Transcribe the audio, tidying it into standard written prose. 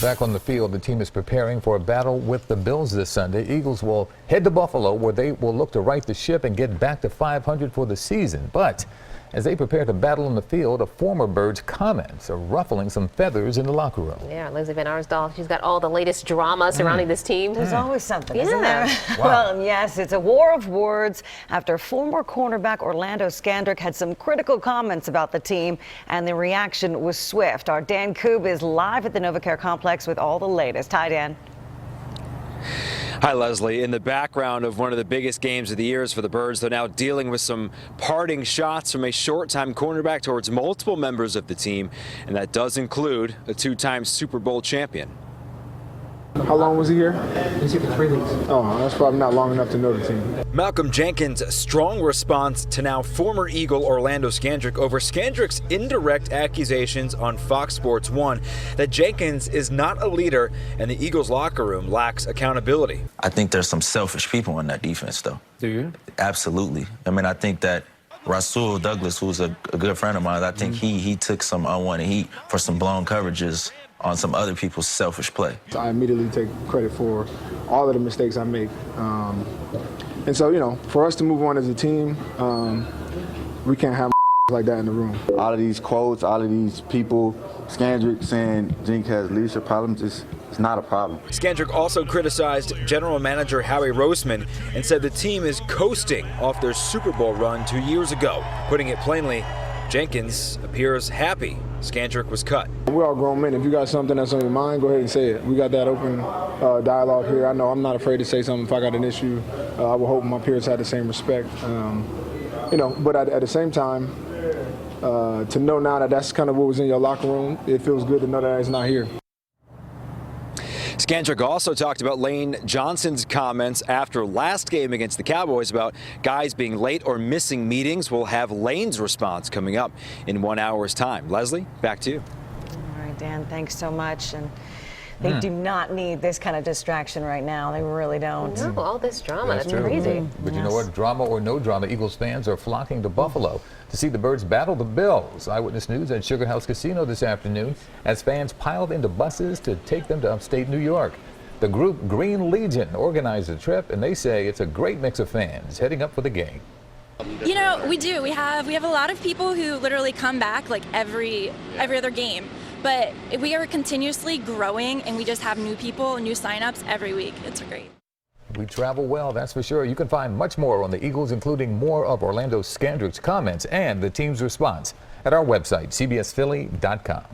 Back on the field, the team is preparing for a battle with the Bills this Sunday. Eagles will head to Buffalo, where they will look to right the ship and get back to 500 for the season. But as they prepare to battle on the field, a former Bird's comments are ruffling some feathers in the locker room. Yeah, Lesley Van Arsdall, she's got all the latest drama surrounding this team. There's always something, isn't Yeah. there? Wow. Well, yes, it's a war of words after former cornerback Orlando Scandrick had some critical comments about the team, and the reaction was swift. Our Dan Koob is live at the NovaCare complex with all the latest. Hi, Dan. Hi, Leslie. In the background of one of the biggest games of the years for the Birds, they're now dealing with some parting shots from a short-time cornerback towards multiple members of the team, and that does include a two-time Super Bowl champion. How long was he here? He's here for 3 weeks. Oh, that's probably not long enough to know the team. Malcolm Jenkins' strong response to now former Eagle Orlando Scandrick over Scandrick's indirect accusations on Fox Sports 1 that Jenkins is not a leader and the Eagles locker room lacks accountability. I think there's some selfish people in that defense, though. Do you? Absolutely. I mean, I think that Rasul Douglas, who's a good friend of mine, I think he took some unwanted heat for some blown coverages on some other people's selfish play. I immediately take credit for all of the mistakes I make. And so, you know, for us to move on as a team, we can't have like that in the room. All of these quotes, all of these people, Scandrick saying Jink has leadership problems, it's not a problem. Scandrick also criticized general manager Howie Roseman and said the team is coasting off their Super Bowl run 2 years ago. Putting it plainly, Jenkins appears happy Scandrick was cut. We're all grown men. If you got something that's on your mind, go ahead and say it. We got that open dialogue here. I know I'm not afraid to say something if I got an issue. I would hope my peers had the same respect. You know, but at the same time, to know now that that's kind of what was in your locker room, it feels good to know that it's not here. Scandrick also talked about Lane Johnson's comments after last game against the Cowboys about guys being late or missing meetings. We'll have Lane's response coming up in 1 hour's time. Leslie, back to you. All right, Dan, thanks so much. And they do not need this kind of distraction right now. They really don't. No, all this drama, that's true. crazy. But you know what? Drama or no drama, Eagles fans are flocking to Buffalo to see the Birds battle the Bills. Eyewitness News at Sugar House Casino this afternoon as fans piled into buses to take them to upstate New York. The group Green Legion organized the trip, and they say it's a great mix of fans heading up for the game. You know, we do. We have a lot of people who literally come back like every other game. But we are continuously growing, and we just have new people, new signups every week. It's great. We travel well, that's for sure. You can find much more on the Eagles, including more of Orlando Scandrick's comments and the team's response at our website, cbsphilly.com.